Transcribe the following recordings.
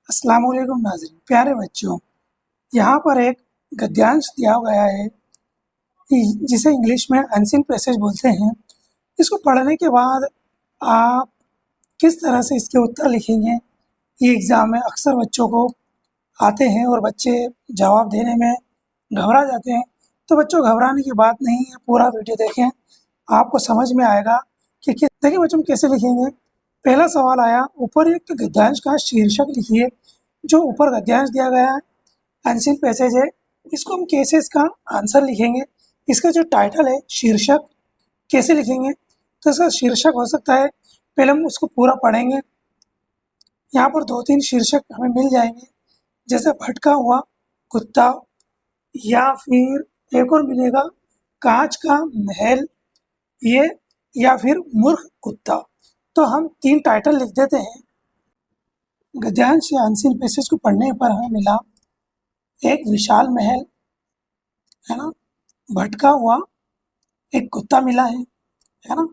अस्सलाम वालेकुम नाज़रीन, प्यारे बच्चों। यहाँ पर एक गद्यांश दिया गया है जिसे इंग्लिश में अनसीन पैसेज बोलते हैं। इसको पढ़ने के बाद आप किस तरह से इसके उत्तर लिखेंगे, ये एग्ज़ाम में अक्सर बच्चों को आते हैं और बच्चे जवाब देने में घबरा जाते हैं। तो बच्चों, घबराने की बात नहीं है, पूरा वीडियो देखें, आपको समझ में आएगा कि किस देखिए बच्चों हम कैसे लिखेंगे। पहला सवाल आया, उपर्युक्त गद्यांश का शीर्षक लिखिए। जो ऊपर गद्यांश दिया गया है अनसीन पैसेज है, इसको हम कैसे इसका आंसर लिखेंगे। इसका जो टाइटल है शीर्षक कैसे लिखेंगे, तो इसका शीर्षक हो सकता है, पहले हम उसको पूरा पढ़ेंगे। यहाँ पर 2-3 शीर्षक हमें मिल जाएंगे, जैसे भटका हुआ कुत्ता, या फिर एक और मिलेगा कांच का महल, ये, या फिर मूर्ख कुत्ता। तो हम 3 टाइटल लिख देते हैं। गद्यांश या अनसीन पैसेज को पढ़ने पर हमें मिला एक विशाल महल, है ना, भटका हुआ एक कुत्ता मिला है ना,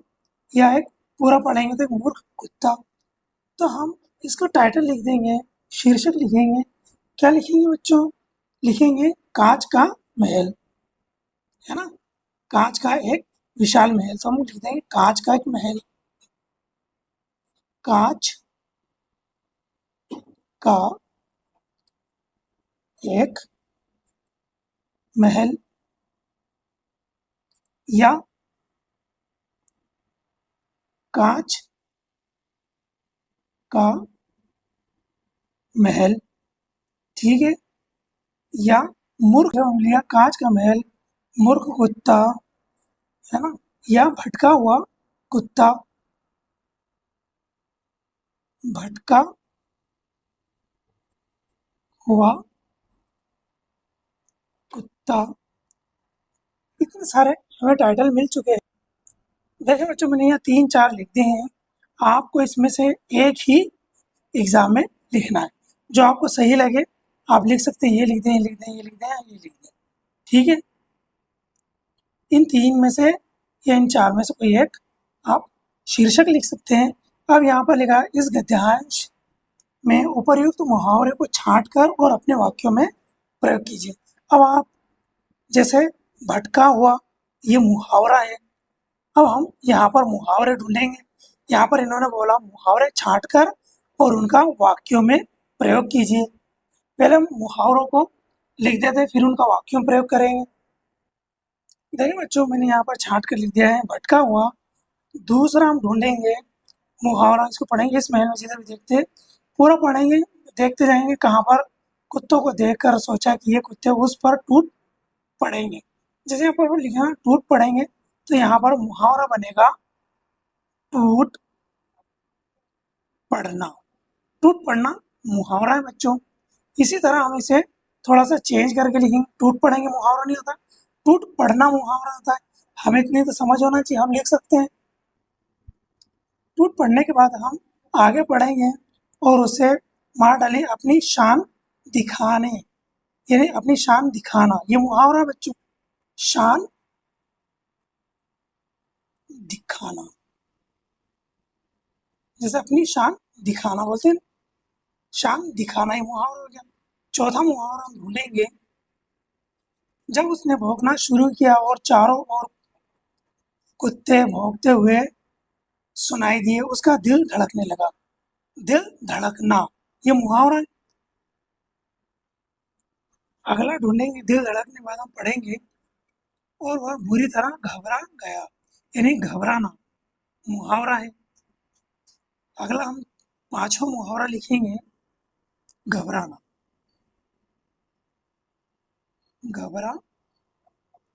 या एक पूरा पढ़ेंगे तो एक मूर्ख कुत्ता। तो हम इसको टाइटल लिख देंगे, शीर्षक लिखेंगे। क्या लिखेंगे बच्चों? लिखेंगे कांच का महल, है ना, कांच का एक विशाल महल। तो हम लिख देंगे कांच का एक महल, कांच का एक महल, या कांच का महल, ठीक है। या मूर्ख, हम लिया कांच का महल, मूर्ख कुत्ता, है ना, या भटका हुआ कुत्ता, भटका हुआ कुत्ता। इतने सारे हमें टाइटल मिल चुके हैं। देखिए बच्चों, मैंने यहाँ 3-4 लिख दिए हैं। आपको इसमें से एक ही एग्जाम में लिखना है, जो आपको सही लगे आप लिख सकते हैं। ये लिख दें, ये लिख दें, ये लिख दें, ये लिख दें, ठीक है। इन 3 में से या इन 4 में से कोई एक आप शीर्षक लिख सकते हैं। अब यहाँ पर लिखा है, इस गद्यांश में उपर्युक्त मुहावरे को छांटकर और अपने वाक्यों में प्रयोग कीजिए। अब आप जैसे भटका हुआ, ये मुहावरा है। अब हम यहाँ पर मुहावरे ढूंढेंगे। यहाँ पर इन्होंने बोला मुहावरे छांटकर और उनका वाक्यों में प्रयोग कीजिए। पहले हम मुहावरों को लिख देते हैं, फिर उनका वाक्यों में प्रयोग करेंगे। देखिए बच्चों, मैंने यहाँ पर छांट कर लिख दिया है भटका हुआ। दूसरा हम ढूंढेंगे मुहावरा, इसको पढ़ेंगे इस महीने में, जिधर भी देखते पूरा पढ़ेंगे, देखते जाएंगे कहाँ पर कुत्तों को देखकर सोचा कि ये कुत्ते, उस पर टूट पड़ेंगे। जैसे यहाँ पर लिखा टूट पड़ेंगे, तो यहाँ पर मुहावरा बनेगा टूट पढ़ना। टूट पढ़ना मुहावरा है बच्चों। इसी तरह हम इसे थोड़ा सा चेंज करके लिखेंगे। टूट पढ़ेंगे मुहावरा नहीं होता, टूट पढ़ना मुहावरा होता है। हमें इतनी तो समझ होना चाहिए, हम लिख सकते हैं। टूट पढ़ने के बाद हम आगे पढ़ेंगे और उसे मार डालें अपनी शान दिखाने, यानी अपनी शान दिखाना, ये मुहावरा बच्चों, शान दिखाना। जैसे अपनी शान दिखाना बोलते हैं, शान दिखाना ही मुहावरा हो गया। चौथा मुहावरा हम ढूंढेंगे, जब उसने भौंकना शुरू किया और चारों ओर कुत्ते भौंकते हुए सुनाई दिए, उसका दिल धड़कने लगा। दिल धड़कना, ये मुहावरा है। अगला ढूंढेंगे, दिल धड़कने के बाद हम पढ़ेंगे और वह बुरी तरह घबरा गया, यानी घबराना मुहावरा है। अगला हम 5वां मुहावरा लिखेंगे, घबराना, घबरा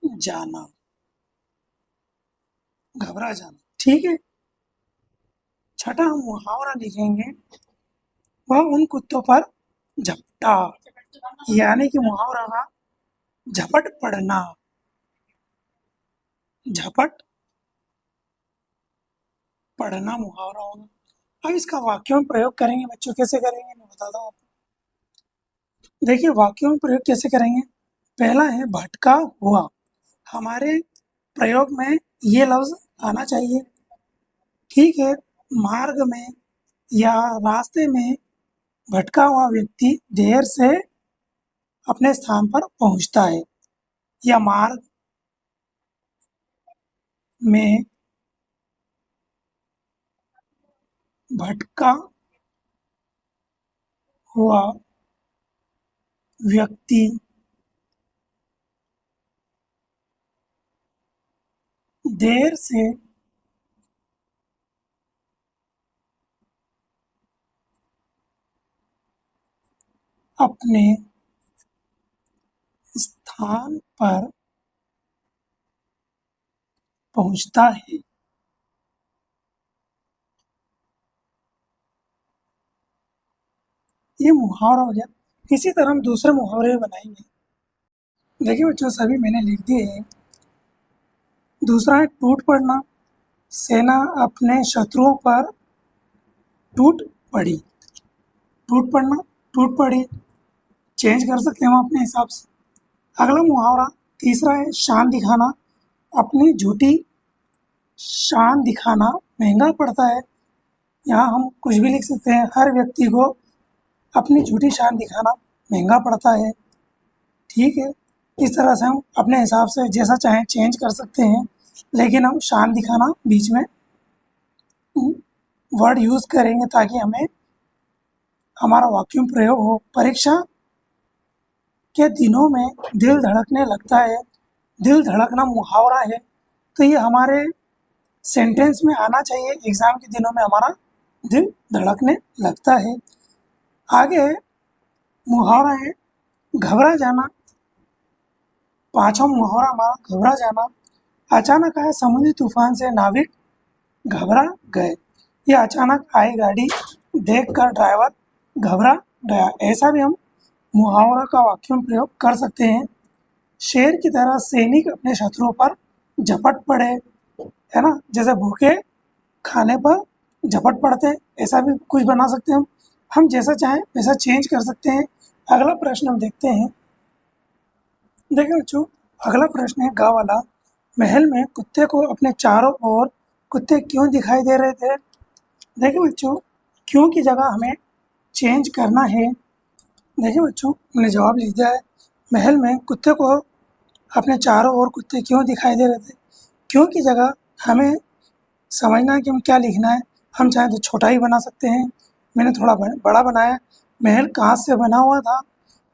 जाना, घबरा जाना, ठीक है। छठा हम मुहावरा लिखेंगे, वह उन कुत्तों पर झपटा, यानी कि मुहावरा का झपट पड़ना, झपट पढ़ना मुहावरा होगा। अब इसका वाक्यों में प्रयोग करेंगे बच्चों, कैसे करेंगे मैं बताता हूँ आपको। देखिए वाक्यों में प्रयोग कैसे करेंगे। पहला है भटका हुआ, हमारे प्रयोग में ये लफ्ज आना चाहिए, ठीक है। मार्ग में या रास्ते में भटका हुआ व्यक्ति देर से अपने स्थान पर पहुंचता है। या मार्ग में भटका हुआ व्यक्ति देर से अपने स्थान पर पहुंचता है। ये मुहावरा हो गया। इसी तरह हम दूसरे मुहावरे बनाएंगे। देखिए बच्चों, सभी मैंने लिख दिए हैं। दूसरा है टूट पड़ना। सेना अपने शत्रुओं पर टूट पड़ी। टूट पड़ना, टूट पड़ी, चेंज कर सकते हैं हम अपने हिसाब से। अगला मुहावरा तीसरा है शान दिखाना। अपनी झूठी शान दिखाना महंगा पड़ता है। यहाँ हम कुछ भी लिख सकते हैं। हर व्यक्ति को अपनी झूठी शान दिखाना महंगा पड़ता है। ठीक है, इस तरह से हम अपने हिसाब से जैसा चाहें चेंज कर सकते हैं, लेकिन हम शान दिखाना बीच में वर्ड यूज़ करेंगे ताकि हमें हमारा वाक्य में प्रयोग हो। परीक्षा के दिनों में दिल धड़कने लगता है। दिल धड़कना मुहावरा है, तो ये हमारे सेंटेंस में आना चाहिए। एग्ज़ाम के दिनों में हमारा दिल धड़कने लगता है। आगे मुहावरा है घबरा जाना। पांचवा मुहावरा हमारा घबरा जाना। अचानक आए समुद्री तूफान से नाविक घबरा गए। ये अचानक आई गाड़ी देखकर ड्राइवर घबरा गया। ऐसा भी हम मुहावरा का वाक्य में प्रयोग कर सकते हैं। शेर की तरह सैनिक अपने शत्रुओं पर झपट पड़े, है ना, जैसे भूखे खाने पर झपट पड़ते हैं, ऐसा भी कुछ बना सकते हैं हम जैसा चाहें वैसा चेंज कर सकते हैं। अगला प्रश्न हम देखते हैं। देखिए बच्चों, अगला प्रश्न है गा वाला। महल में कुत्ते को अपने चारों ओर कुत्ते क्यों दिखाई दे रहे थे? देखिए बच्चों, क्यों की जगह हमें चेंज करना है। देखिए बच्चों, मैंने जवाब लिख दिया है। महल में कुत्ते को अपने चारों ओर कुत्ते क्यों दिखाई दे रहे थे? क्यों की जगह हमें समझना है कि हम क्या लिखना है। हम चाहें तो छोटा ही बना सकते हैं। मैंने थोड़ा बड़ा बनाया। महल कांच से बना हुआ था।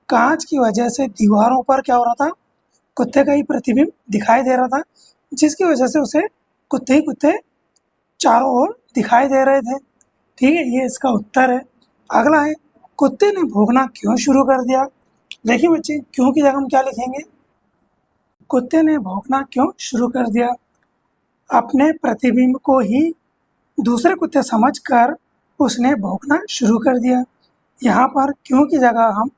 कांच की वजह से दीवारों पर क्या हो रहा था? कुत्ते का ही प्रतिबिंब दिखाई दे रहा था, जिसकी वजह से उसे कुत्ते ही कुत्ते चारों ओर दिखाई दे रहे थे। ठीक है, ये इसका उत्तर है। अगला है कुत्ते ने भौंकना क्यों शुरू कर दिया? देखिए बच्चे, क्यों की जगह हम क्या लिखेंगे? कुत्ते ने भौंकना क्यों शुरू कर दिया? अपने प्रतिबिंब को ही दूसरे कुत्ते समझकर उसने भौंकना शुरू कर दिया। यहाँ पर क्यों की जगह हम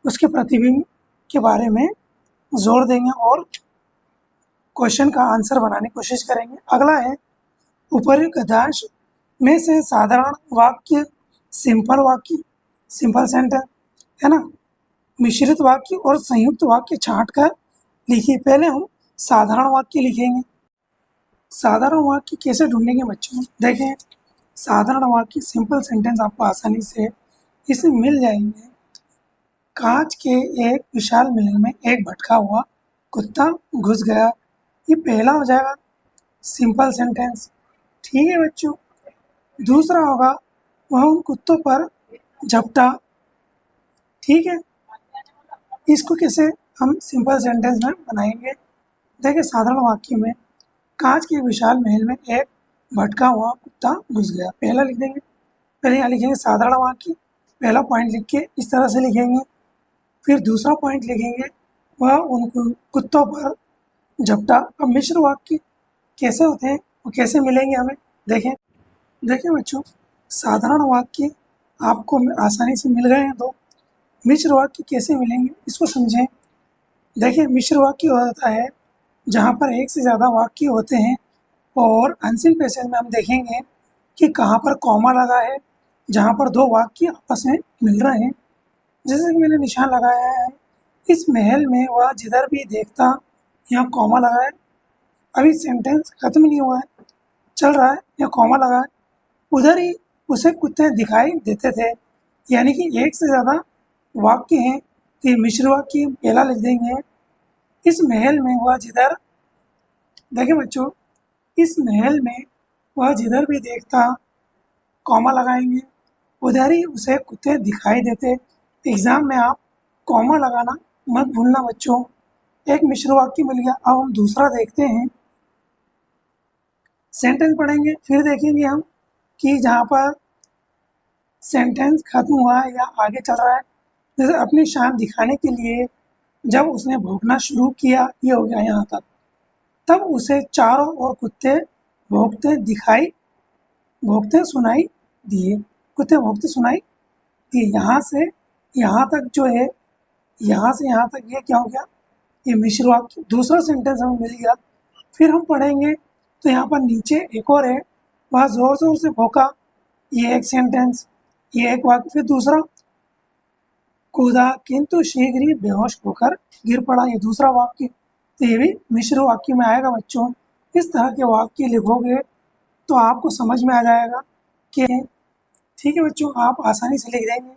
उसके प्रतिबिंब के बारे में जोर देंगे और क्वेश्चन का आंसर बनाने की कोशिश करेंगे। अगला है ऊपरी गद्यांश में से साधारण वाक्य, सिंपल सेंटेंस, है ना, मिश्रित वाक्य और संयुक्त वाक्य छांट कर लिखिए। पहले हम साधारण वाक्य लिखेंगे। साधारण वाक्य कैसे ढूंढेंगे बच्चों? देखें, साधारण वाक्य सिंपल सेंटेंस आपको आसानी से इसमें मिल जाएंगे। कांच के एक विशाल महल में एक भटका हुआ कुत्ता घुस गया। ये पहला हो जाएगा सिंपल सेंटेंस। ठीक है बच्चों। दूसरा होगा वह उन कुत्तों पर झपटा। ठीक है, इसको कैसे हम सिंपल सेंटेंस में बनाएंगे? देखिए, साधारण वाक्य में कांच के विशाल महल में एक भटका हुआ कुत्ता घुस गया, पहला लिख देंगे। पहले यहाँ लिखेंगे साधारण वाक्य, पहला पॉइंट लिख के इस तरह से लिखेंगे। फिर दूसरा पॉइंट लिखेंगे वह उन कुत्तों पर झपटा। अब मिश्र वाक्य कैसे होते हैं, वो कैसे मिलेंगे हमें? देखें देखिए बच्चों, साधारण वाक्य आपको आसानी से मिल गए हैं, तो मिश्र वाक्य कैसे मिलेंगे इसको समझें। देखिए, मिश्र वाक्य होता है जहाँ पर एक से ज़्यादा वाक्य होते हैं और अनसीन पैसेज में हम देखेंगे कि कहाँ पर कॉमा लगा है, जहाँ पर दो वाक्य आपस में मिल रहे हैं। जैसे कि मैंने निशान लगाया है, इस महल में वह जिधर भी देखता, यहाँ कॉमा लगा है। अभी सेंटेंस खत्म नहीं हुआ है, चल रहा है, यहाँ कॉमा लगा है। उधर ही उसे कुत्ते दिखाई देते थे, यानी कि एक से ज़्यादा वाक्य हैं, तो ये मिश्र वाक्य पहला लिख देंगे। इस महल में वह जिधर, देखिए बच्चों, इस महल में वह जिधर भी देखता, कॉमा लगाएंगे, उधर ही उसे कुत्ते दिखाई देते। एग्जाम में आप कॉमा लगाना मत भूलना बच्चों। एक मिश्र वाक्य मिल गया। अब हम दूसरा देखते हैं, सेंटेंस पढ़ेंगे, फिर देखेंगे हम कि जहाँ पर सेंटेंस खत्म हुआ है या आगे चल रहा है। जैसे अपनी शान दिखाने के लिए जब उसने भौंकना शुरू किया, ये हो गया यहाँ तक। तब उसे चारों ओर कुत्ते भौंकते सुनाई दिए। कुत्ते भौंकते सुनाई दिए। यहाँ से यहाँ तक जो है, यहाँ से यहाँ तक ये क्या हो गया, ये मिश्र वाक्य। दूसरा सेंटेंस हमें मिल गया। फिर हम पढ़ेंगे तो यहाँ पर नीचे एक और है, वह जोर जोर से भौंका, ये एक सेंटेंस, ये एक वाक्य। फिर दूसरा, कूदा किंतु शीघ्र ही बेहोश होकर गिर पड़ा, ये दूसरा वाक्य। तो ये भी मिश्र वाक्य में आएगा बच्चों। इस तरह के वाक्य लिखोगे तो आपको समझ में आ जाएगा कि ठीक है बच्चों, आप आसानी से लिख देंगे।